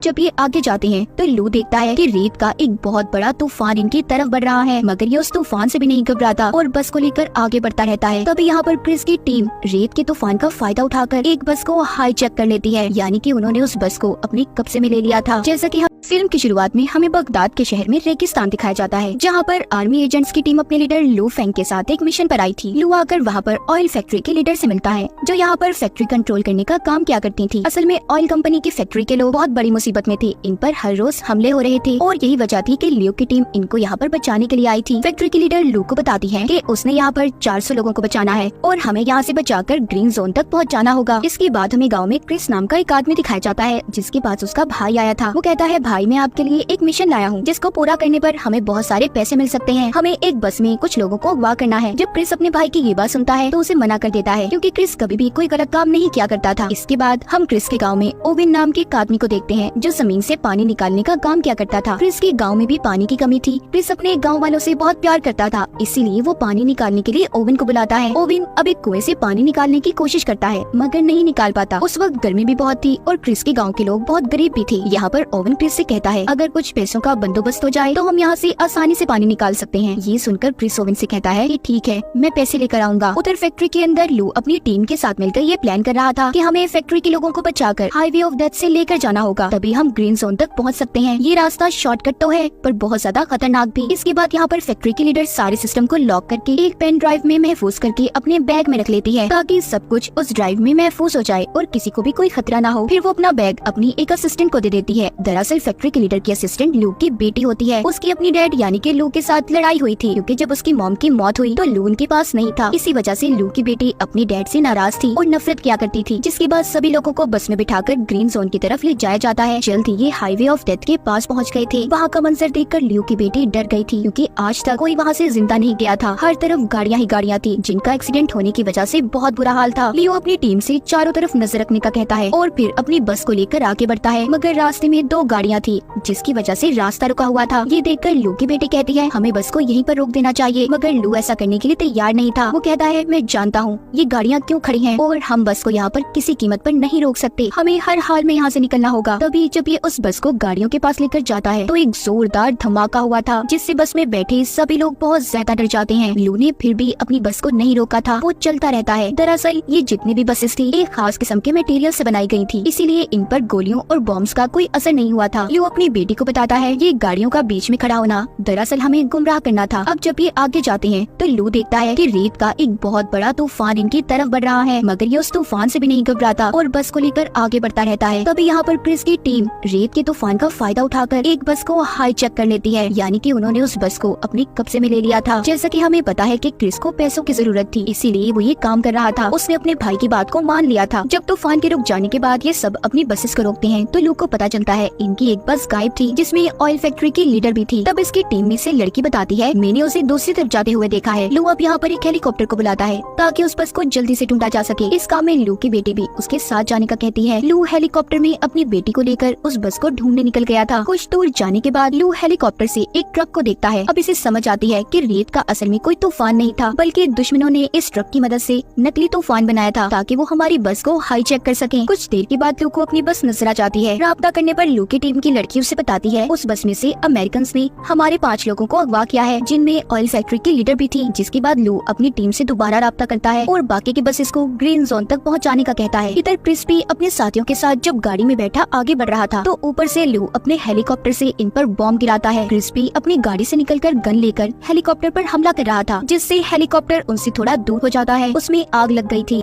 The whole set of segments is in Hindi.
जब ये आगे जाते हैं तो लू देखता है कि रेत का एक बहुत बड़ा तूफान इनकी तरफ बढ़ रहा है, मगर ये उस तूफान से भी नहीं घबराता और बस को लेकर आगे बढ़ता रहता है। तभी यहाँ पर क्रिस की टीम रेत के तूफान का फायदा उठाकर एक बस को हाईजैक कर लेती है, यानी कि उन्होंने उस बस को अपने कब्जे में ले लिया था। जैसा कि फिल्म की शुरुआत में हमें बगदाद के शहर में रेगिस्तान दिखाया जाता है, जहाँ पर आर्मी एजेंट्स की टीम अपने लीडर लू फेंग के साथ एक मिशन पर आई थी। लू आकर वहाँ पर ऑयल फैक्ट्री के लीडर से मिलता है, जो यहाँ पर फैक्ट्री कंट्रोल करने का काम किया करती थी। असल में ऑयल कंपनी की फैक्ट्री के लोग बहुत बड़ी मुसीबत में थे, इन पर हर रोज हमले हो रहे थे और यही वजह थी कि लू की टीम इनको यहाँ पर बचाने के लिए आई थी। फैक्ट्री की लीडर लू को बताती है कि उसने यहाँ पर 400 लोगों को बचाना है और हमें यहाँ से बचाकर ग्रीन जोन तक पहुँच जाना होगा। इसके बाद हमें गाँव में क्रिस नाम का एक आदमी दिखाया जाता है, जिसके पास उसका भाई आया था। वो कहता है, भाई मैं आपके लिए एक मिशन लाया हूँ, जिसको पूरा करने पर हमें बहुत सारे पैसे मिल सकते हैं। हमें एक बस में कुछ लोगों को अगवा करना है। जब क्रिस अपने भाई की ये बात सुनता है तो उसे मना कर देता है, क्योंकि क्रिस कभी भी कोई गलत काम नहीं किया करता था। इसके बाद हम क्रिस के गांव में ओविन नाम के एक आदमी को देखते हैं, जो जमीन से पानी निकालने का काम किया करता था। क्रिस के गाँव में भी पानी की कमी थी। क्रिस अपने गाँव वालों से बहुत प्यार करता था, इसीलिए वो पानी निकालने के लिए ओविन को बुलाता है। ओविन अब एक कुएं से पानी निकालने की कोशिश करता है, मगर नहीं निकाल पाता। उस वक्त गर्मी भी बहुत थी और क्रिस के गाँव के लोग बहुत गरीब भी थे। यहाँ पर ओविन क्रिस से कहता है, अगर कुछ पैसों का बंदोबस्त हो जाए तो हम यहाँ से आसानी से पानी निकाल सकते हैं। ये सुनकर क्रिस ओविन से कहता है कि ठीक है, मैं पैसे लेकर आऊंगा। उधर फैक्ट्री के अंदर लू अपनी टीम के साथ मिलकर ये प्लान कर रहा था कि हमें फैक्ट्री के लोगों को बचाकर हाईवे ऑफ डेथ से लेकर जाना होगा, तभी हम ग्रीन जोन तक पहुँच सकते हैं। ये रास्ता शॉर्टकट तो है, पर बहुत ज्यादा खतरनाक भी। इसके बाद यहाँ पर फैक्ट्री के लीडर सारे सिस्टम को लॉक करके एक पेन ड्राइव में महफूज करके अपने बैग में रख लेती है, ताकि सब कुछ उस ड्राइव में महफूज हो जाए और किसी को भी कोई खतरा ना हो। फिर वो अपना बैग अपनी एक असिस्टेंट को दे देती है। दरअसल फैक्ट्री के लीडर की असिस्टेंट लू की बेटी होती है। उसकी अपनी डैड यानी कि लू के साथ लड़ाई हुई थी, क्योंकि जब उसकी मॉम की मौत हुई तो लू उनके पास नहीं था। इसी वजह से लू की बेटी अपनी डैड से नाराज थी और नफरत किया करती थी। जिसके बाद सभी लोगों को बस में बिठाकर ग्रीन जोन की तरफ ले जाया जाता है। जल्द ही ये हाईवे ऑफ डेथ के पास पहुंच गए थे। वहाँ का मंजर देखकर लू की बेटी डर गई थी, क्योंकि आज तक कोई वहाँ से जिंदा नहीं गया था। हर तरफ गाड़ियाँ ही गाड़ियाँ थी, जिनका एक्सीडेंट होने की वजह से बहुत बुरा हाल था। लियो अपनी टीम से चारों तरफ नजर रखने का कहता है और फिर अपनी बस को लेकर आगे बढ़ता है, मगर रास्ते में 2 गाड़ियाँ थी, जिसकी वजह से रास्ता रुका हुआ था। ये देखकर लू की बेटी कहती है, हमें बस को यहीं पर रोक देना चाहिए, मगर लू ऐसा करने के लिए तैयार नहीं था। वो कहता है, मैं जानता हूँ ये गाड़ियाँ क्यों खड़ी हैं और हम बस को यहाँ पर किसी कीमत पर नहीं रोक सकते, हमें हर हाल में यहाँ से निकलना होगा। तभी जब ये उस बस को गाड़ियों के पास लेकर जाता है तो एक जोरदार धमाका हुआ था, जिससे बस में बैठे सभी लोग बहुत ज्यादा डर जाते हैं। लू ने फिर भी अपनी बस को नहीं रोका था, वो चलता रहता है। दरअसल ये जितनी भी बसेस थी एक खास किस्म के मटेरियल से बनाई गई थी, इसीलिए इन पर गोलियों और बॉम्ब्स का कोई असर नहीं हुआ था। लू अपनी बेटी को बताता है, ये गाड़ियों का बीच में खड़ा होना दरअसल हमें गुमराह करना था। अब जब ये आगे जाते हैं तो लू देखता है कि रेत का एक बहुत बड़ा तूफान इनकी तरफ बढ़ रहा है, मगर ये उस तूफान से भी नहीं घबराता और बस को लेकर आगे बढ़ता रहता है। तभी यहाँ पर क्रिस की टीम रेत के तूफान का फायदा उठाकर एक बस को हाईजैक कर लेती है, यानी कि उन्होंने उस बस को अपने कब्जे में ले लिया था। जैसा कि हमें पता है कि क्रिस को पैसों की जरूरत थी, इसीलिए वो ये काम कर रहा था। उसने अपने भाई की बात को मान लिया था। जब तूफान के रुक जाने के बाद ये सब अपनी बसेस को रोकते हैं तो लू को पता चलता है इनकी एक बस गायब थी, जिसमें ऑयल फैक्ट्री की लीडर भी थी। तब इसकी टीम में से लड़की बताती है, मैंने उसे दूसरी तरफ जाते हुए देखा है। लू अब यहाँ पर एक हेलीकॉप्टर को बुलाता है ताकि उस बस को जल्दी से ढूंढा जा सके। इस काम में लू की बेटी भी उसके साथ जाने का कहती है। लू हेलीकॉप्टर में अपनी बेटी को लेकर उस बस को ढूंढने निकल गया था। कुछ दूर जाने के बाद लू हेलीकॉप्टर से एक ट्रक को देखता है। अब इसे समझ आती है कि रेत का असल में कोई तूफान नहीं था, बल्कि दुश्मनों ने इस ट्रक की मदद से नकली तूफान बनाया था, ताकि वो हमारी बस को हाईजैक कर सकें। कुछ देर के बाद लू को अपनी बस नजर आ जाती है। राब्ता करने पर लू की टीम की लड़की उसे बताती है, उस बस में से अमेरिकन ने हमारे 5 लोगों को अगवा किया है, जिनमें ऑयल फैक्ट्री की लीडर भी थी। जिसके बाद लू अपनी टीम से दोबारा राब्ता करता है और बाकी की बसेस को ग्रीन जोन तक पहुंचाने का कहता है। इधर क्रिस भी अपने साथियों के साथ जब गाड़ी में बैठा आगे बढ़ रहा था तो ऊपर से लू अपने हेलीकॉप्टर से इन पर बॉम्ब गिराता है। क्रिस भी अपनी गाड़ी से निकलकर गन लेकर हेलीकॉप्टर पर हमला कर रहा था, जिससे हेलीकॉप्टर उनसे थोड़ा दूर हो जाता है। उसमें आग लग गई थी।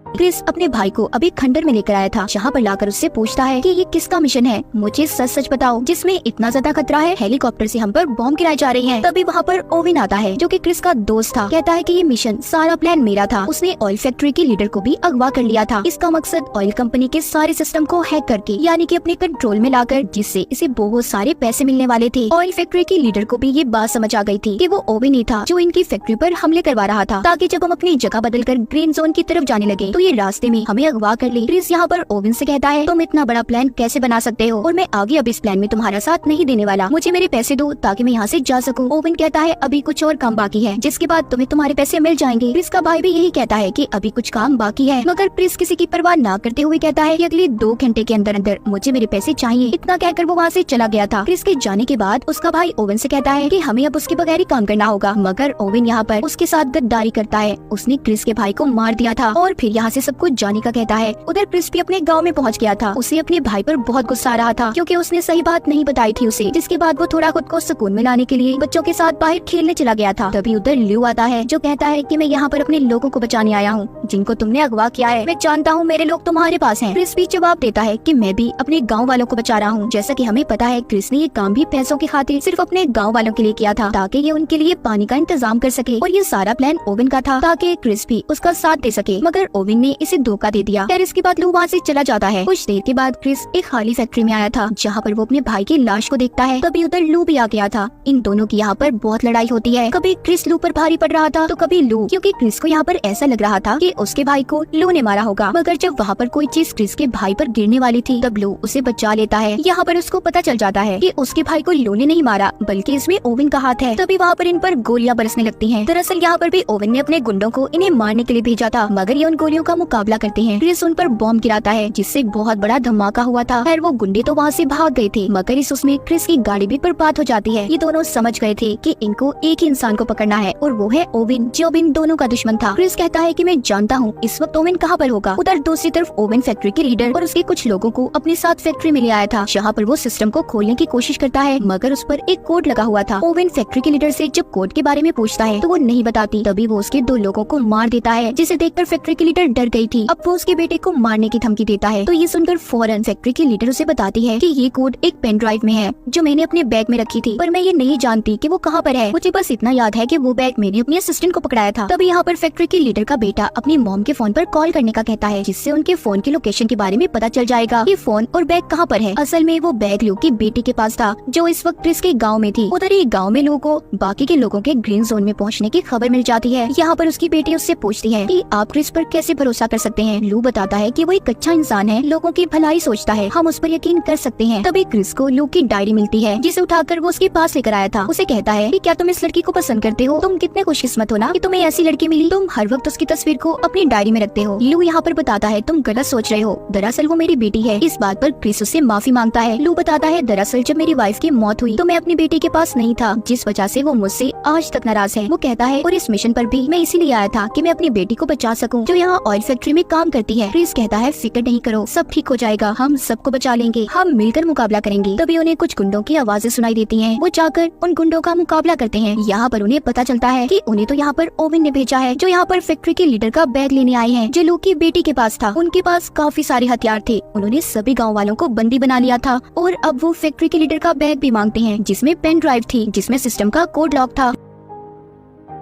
क्रिस अपने भाई को अभी खंडर में लेकर आया था, जहाँ पर लाकर उससे पूछता है कि ये किसका मिशन है, मुझे सच सच बताओ, जिसमें इतना ज्यादा खतरा है, हेलीकॉप्टर से हम पर बॉम्ब गिराए जा रहे हैं। तभी वहाँ पर ओविन आता है, जो कि क्रिस का दोस्त था। कहता है कि ये मिशन सारा प्लान मेरा था, उसने ऑयल फैक्ट्री के लीडर को भी अगवा कर लिया था। इसका मकसद ऑयल कंपनी के सारे सिस्टम को हैक करके, यानी कि अपने कंट्रोल में लाकर, जिससे इसे बहुत सारे पैसे मिलने वाले थे। ऑयल फैक्ट्री के लीडर को भी ये बात समझ आ गई थी कि वो ओविन ही था जो इनकी फैक्ट्री पर हमले करवा रहा था, ताकि जब हम अपनी जगह बदलकर ग्रीन जोन की तरफ जाने लगे तो ये रास्ते में हमें अगवा कर ले। क्रिस यहाँ पर ओवन से कहता है तुम इतना बड़ा प्लान कैसे बना सकते हो और मैं आगे अब इस प्लान में तुम्हारा साथ नहीं देने वाला, मुझे मेरे पैसे दो ताकि मैं यहाँ से जा सकूं। ओवन कहता है अभी कुछ और काम बाकी है जिसके बाद तुम्हें तुम्हारे पैसे मिल जाएंगे। क्रिस का भाई भी यही कहता है कि अभी कुछ काम बाकी है, मगर क्रिस किसी की परवाह ना करते हुए कहता है कि अगले 2 घंटे के अंदर अंदर मुझे मेरे पैसे चाहिए। इतना कहकर वो वहाँ से चला गया था। क्रिस के जाने के बाद उसका भाई ओवन से कहता है कि हमें अब उसके बगैर ही काम करना होगा, मगर ओवन यहाँ पर उसके साथ गद्दारी करता है। उसने क्रिस के भाई को मार दिया था और फिर यहाँ से सब कुछ जाने का कहता है। उधर क्रिस भी अपने गाँव में पहुँच गया था। उसे अपने भाई पर बहुत गुस्सा आ रहा था क्योंकि उसने सही बात नहीं बताई थी उसे, जिसके बाद वो थोड़ा खुद को सुकून में लाने के लिए बच्चों के साथ बाहर खेलने चला गया था। तभी उधर ल्यू आता है जो कहता है कि मैं यहाँ पर अपने लोगों को बचाने आया हूँ जिनको तुमने अगवा किया है। मैं जानता हूँ मेरे लोग तुम्हारे पास हैं। क्रिस भी जवाब देता है कि मैं भी अपने गाँव वालों को बचा रहा हूँ। जैसा कि हमें पता है क्रिस ने ये काम भी पैसों की खातिर सिर्फ अपने गाँव वालों के लिए किया था ताकि ये उनके लिए पानी का इंतजाम कर सके, और ये सारा प्लान ओवन का था ताकि क्रिस भी उसका साथ दे सके, मगर ओवन ने इसे धोखा दे दिया। फिर इसके बाद लू वहाँ से चला जाता है। कुछ देर के बाद क्रिस एक खाली फैक्ट्री में आया था जहाँ पर वो अपने भाई की लाश को देखता है। तभी उधर लू भी आ गया था। इन दोनों की यहाँ पर बहुत लड़ाई होती है। कभी क्रिस लू पर भारी पड़ रहा था तो कभी लू, क्योंकि क्रिस को यहाँ पर ऐसा लग रहा था कि उसके भाई को लू ने मारा होगा, मगर जब वहाँ पर कोई चीज क्रिस के भाई पर गिरने वाली थी तब लू उसे बचा लेता है। यहाँ पर उसको पता चल जाता है कि उसके भाई को लू ने नहीं मारा बल्कि इसमें ओवन का हाथ है। तभी वहाँ पर इन पर गोलियां बरसने लगती हैं। दरअसल यहाँ पर भी ओवन ने अपने गुंडों को इन्हें मारने के लिए भेजा था, मगर ये उन गोलियों का मुकाबला करते हैं। क्रिस उन पर बॉम्ब गिराता है जिससे बहुत बड़ा धमाका हुआ था। खैर वो गुंडे तो वहाँ से भाग गए थे, मगर इस उसमें क्रिस की गाड़ी भी बर्बाद हो जाती है। ये दोनों समझ गए थे कि इनको एक ही इंसान को पकड़ना है और वो है ओवन, जो इन दोनों का दुश्मन था। क्रिस कहता है कि मैं जानता हूँ इस वक्त ओवन कहाँ पर होगा। उधर दूसरी तरफ ओवन फैक्ट्री के लीडर और उसके कुछ लोगों को अपने साथ फैक्ट्री में ले आया था, जहाँ पर वो सिस्टम को खोलने की कोशिश करता है, मगर उस पर एक कोड लगा हुआ था। ओवन फैक्ट्री के लीडर से जब कोड के बारे में पूछता है तो वो नहीं बताती। तभी वो उसके 2 लोगों को मार देता है, जिसे देखकर फैक्ट्री की लीडर डर गई थी। अब वो उसके बेटे को मारने की धमकी देता है। तो ये सुनकर फौरन फैक्ट्री की लीडर उसे बताती है कि ये कोड एक पेन ड्राइव में है जो मैंने अपने बैग में रखी थी, पर मैं ये नहीं जानती कि वो कहाँ पर है। मुझे बस इतना याद है कि वो बैग मैंने अपनी असिस्टेंट को पकड़ाया था। तभी यहाँ पर फैक्ट्री की लीडर का बेटा अपनी मॉम के फोन पर कॉल करने का कहता है, जिससे उनके फोन की लोकेशन के बारे में पता चल जाएगा कि फोन और बैग कहाँ पर है। असल में वो बैग लू की बेटी के पास था जो इस वक्त क्रिस के गाँव में थी। उधर ही गाँव में लोगों को बाकी के लोगों के ग्रीन जोन में पहुँचने की खबर मिल जाती है। यहाँ पर उसकी बेटी उससे पूछती है कि आप क्रिस पर कैसे भरोसा कर सकते हैं। लू बताता है कि वो एक अच्छा इंसान है, लोगों की भलाई सोचता है, हम उस पर यकीन कर सकते हैं। तभी क्रिस को लू की डायरी मिलती है जिसे उठाकर वो उसके पास लेकर आया था। उसे कहता है कि क्या तुम इस लड़की को पसंद करते हो? तुम कितने खुशकिस्मत हो ना कि तुम्हें ऐसी लड़की मिली। तुम हर वक्त उसकी तस्वीर को अपनी डायरी में रखते हो। लू यहाँ पर बताता है तुम गलत सोच रहे हो, दरअसल वो मेरी बेटी है। इस बात पर क्रिस उससे माफी मांगता है। लू बताता है दरअसल जब मेरी वाइफ की मौत हुई तो मैं अपनी बेटी के पास नहीं था, जिस वजह से वो मुझसे आज तक नाराज है। वो कहता है और इस मिशन पर भी मैं इसीलिए आया था कि मैं अपनी बेटी को बचा सकूं जो यहाँ ऑयल फैक्ट्री में काम करती है। क्रिस कहता है फिक्र नहीं करो, सब ठीक हो जाएगा, हम सबको बचा लेंगे, हम मिलकर मुकाबला करेंगे। तभी उन्हें कुछ गुंडों की आवाजें सुनाई देती हैं। वो जाकर उन गुंडों का मुकाबला करते हैं। यहाँ पर उन्हें पता चलता है कि उन्हें तो यहाँ पर ओवन ने भेजा है, जो यहाँ पर फैक्ट्री के लीडर का बैग लेने आए हैं जो लू की बेटी के पास था। उनके पास काफी सारे हथियार थे। उन्होंने सभी गाँव वालों को बंदी बना लिया था और अब वो फैक्ट्री के लीडर का बैग भी मांगते हैं जिसमें पेन ड्राइव थी जिसमें सिस्टम का कोड लॉक था।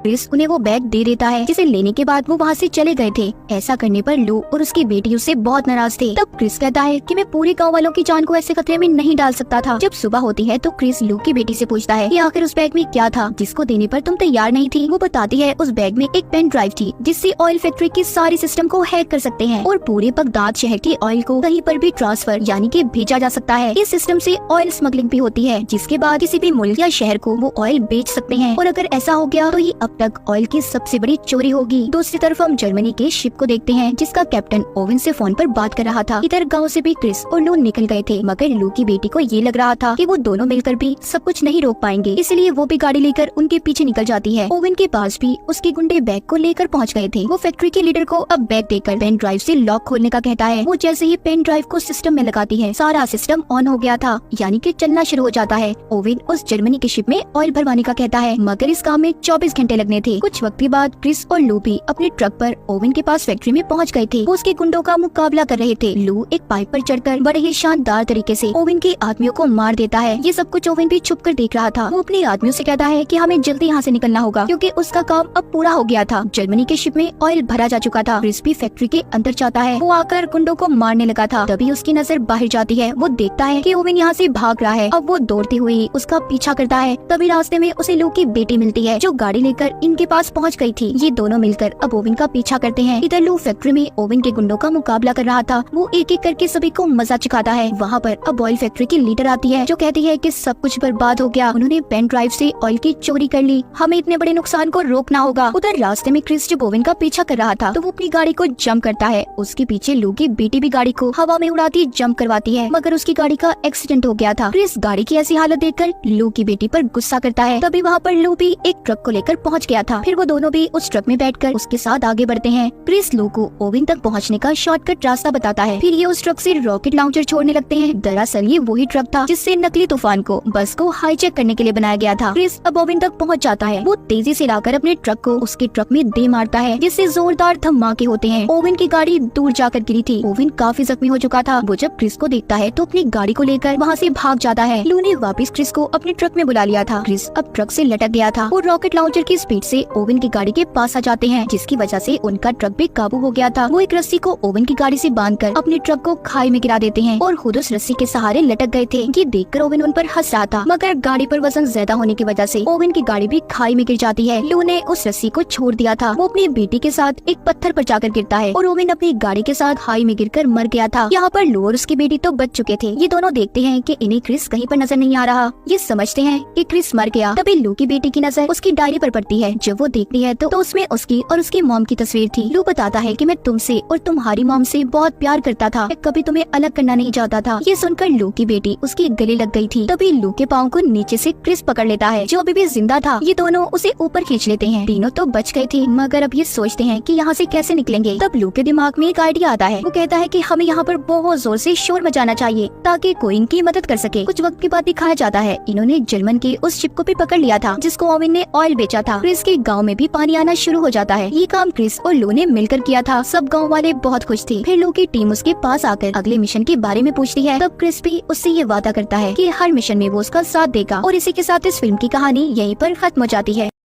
क्रिस उन्हें वो बैग दे देता है, जिसे लेने के बाद वो वहाँ से चले गए थे। ऐसा करने पर लू और उसकी बेटी उससे बहुत नाराज थे। तब क्रिस कहता है कि मैं पूरे गांव वालों की जान को ऐसे खतरे में नहीं डाल सकता था। जब सुबह होती है तो क्रिस लू की बेटी से पूछता है कि आखिर उस बैग में क्या था जिसको देने पर तुम तैयार नहीं थी। वो बताती है उस बैग में एक पेन ड्राइव थी जिससे ऑयल फैक्ट्री की सारी सिस्टम को हैक कर सकते हैं और पूरे बगदाद शहर के ऑयल को कहीं पर भी ट्रांसफर यानी कि भेजा जा सकता है। इस सिस्टम से ऑयल स्मगलिंग भी होती है, जिसके बाद किसी भी मुल्क या शहर को वो ऑयल बेच सकते हैं, और अगर ऐसा हो गया तो ये अब तक ऑयल की सबसे बड़ी चोरी होगी। दूसरी तरफ हम जर्मनी के शिप को देखते हैं जिसका कैप्टन ओवन से फोन पर बात कर रहा था। इधर गांव से भी क्रिस और लू निकल गए थे, मगर लू की बेटी को ये लग रहा था कि वो दोनों मिलकर भी सब कुछ नहीं रोक पाएंगे, इसलिए वो भी गाड़ी लेकर उनके पीछे निकल जाती है। ओवन के पास भी उसके गुंडे बैग को लेकर पहुंच गए थे। वो फैक्ट्री के लीडर को अब बैग देकर पेन ड्राइव से लॉक खोलने का कहता है। वो जैसे ही पेन ड्राइव को सिस्टम में लगाती है, सारा सिस्टम ऑन हो गया था, यानी कि चलना शुरू हो जाता है। ओवन उस जर्मनी के शिप में ऑयल भरवाने का कहता है, मगर इस काम में 24 घंटे लगने थे। कुछ वक्त के बाद क्रिस और लू भी अपने ट्रक पर ओवन के पास फैक्ट्री में पहुंच गए थे। वो उसके गुंडों का मुकाबला कर रहे थे। लू एक पाइप पर चढ़कर बड़े ही शानदार तरीके से ओवन के आदमियों को मार देता है। ये सब कुछ ओवन भी छुप कर देख रहा था। वो अपने आदमियों से कहता है कि हमें जल्दी यहाँ से निकलना होगा क्योंकि उसका काम अब पूरा हो गया था। जर्मनी के शिप में ऑयल भरा जा चुका था। क्रिस भी फैक्ट्री के अंदर जाता है। वो आकर गुंडों को मारने लगा था। तभी उसकी नजर बाहर जाती है। वो देखता है कि ओवन यहाँ से भाग रहा है। अब वो दौड़ते हुए उसका पीछा करता है। तभी रास्ते में उसे लू की बेटी मिलती है जो गाड़ी लेकर कर इनके पास पहुंच गई थी। ये दोनों मिलकर अब ओवेन का पीछा करते हैं। इधर लू फैक्ट्री में ओवेन के गुंडों का मुकाबला कर रहा था। वो एक एक करके सभी को मजा चखाता है। वहाँ पर अब ऑयल फैक्ट्री की लीडर आती है जो कहती है कि सब कुछ बर्बाद हो गया, उन्होंने पेन ड्राइव से ऑयल की चोरी कर ली, हमें इतने बड़े नुकसान को रोकना होगा। उधर रास्ते में क्रिस जब ओवेन का पीछा कर रहा था तो वो अपनी गाड़ी को जंप करता है। उसके पीछे लू की बेटी भी गाड़ी को हवा में उड़ाती जंप करवाती है, मगर उसकी गाड़ी का एक्सीडेंट हो गया था। क्रिस गाड़ी की ऐसी हालत देखकर लू की बेटी पर गुस्सा करता है। तभी वहाँ पर लू भी एक ट्रक को लेकर पहुँच गया था। फिर वो दोनों भी उस ट्रक में बैठकर उसके साथ आगे बढ़ते हैं। क्रिस लू को ओवेन तक पहुँचने का शॉर्टकट रास्ता बताता है। फिर ये उस ट्रक से रॉकेट लॉन्चर छोड़ने लगते हैं। दरअसल ये वही ट्रक था जिससे नकली तूफान को बस को हाईजैक करने के लिए बनाया गया था। क्रिस अब ओवेन तक पहुँच जाता है। वो तेजी से लाकर अपने ट्रक को उसके ट्रक में दे मारता है, जिससे जोरदार धमाके होते हैं। ओवेन की गाड़ी दूर जाकर गिरी थी। ओवेन काफी जख्मी हो चुका था। वो जब क्रिस को देखता है तो अपनी गाड़ी को लेकर वहाँ से भाग जाता है। लू ने वापस क्रिस को अपने ट्रक में बुला लिया था। क्रिस अब ट्रक से लटक गया था। वो रॉकेट लॉन्चर की स्पीड से ओवेन की गाड़ी के पास आ जाते हैं, जिसकी वजह से उनका ट्रक भी काबू हो गया था। वो एक रस्सी को ओवेन की गाड़ी से बांधकर अपने ट्रक को खाई में गिरा देते हैं और खुद उस रस्सी के सहारे लटक गए थे। ये देखकर ओवेन उन पर हंस रहा था, मगर गाड़ी पर वजन ज्यादा होने की वजह से ओवेन की गाड़ी भी खाई में गिर जाती है। लू ने उस रस्सी को छोड़ दिया था। वो अपनी बेटी के साथ एक पत्थर पर जाकर गिरता है और ओवेन अपनी गाड़ी के साथ खाई में गिरकर मर गया था। यहाँ पर लू और उसकी बेटी तो बच चुके थे। ये दोनों देखते हैं कि इन्हें क्रिस कहीं पर नजर नहीं आ रहा। ये समझते हैं कि क्रिस मर गया। तभी लू की बेटी की नजर उसकी डायरी पर पड़ती है। जब वो देखती है तो उसमें उसकी और उसकी मॉम की तस्वीर थी। लू बताता है कि मैं तुमसे और तुम्हारी मॉम से बहुत प्यार करता था, मैं कभी तुम्हें अलग करना नहीं चाहता था। ये सुनकर लू की बेटी उसके गले लग गई थी। तभी लू के पाँव को नीचे से क्रिस पकड़ लेता है जो अभी भी जिंदा था। ये दोनों उसे ऊपर खींच लेते हैं। तीनों तो बच गए थे, मगर अब ये सोचते हैं कि यहाँ से कैसे निकलेंगे। तब लू के दिमाग में एक आइडिया आता है। वो कहता है कि हमें यहाँ पर बहुत जोर से शोर मचाना चाहिए ताकि कोई इनकी मदद कर सके। कुछ वक्त के बाद दिखाया जाता है इन्होंने जर्मन के उस शिप को भी पकड़ लिया था जिसको ओवेन ने ऑयल बेचा था। क्रिस के गाँव में भी पानी आना शुरू हो जाता है। ये काम क्रिस और लू ने मिलकर किया था। सब गाँव वाले बहुत खुश थे। फिर लू की टीम उसके पास आकर अगले मिशन के बारे में पूछती है। तब क्रिस भी उससे ये वादा करता है कि हर मिशन में वो उसका साथ देगा। और इसी के साथ इस फिल्म की कहानी यहीं पर खत्म हो जाती है।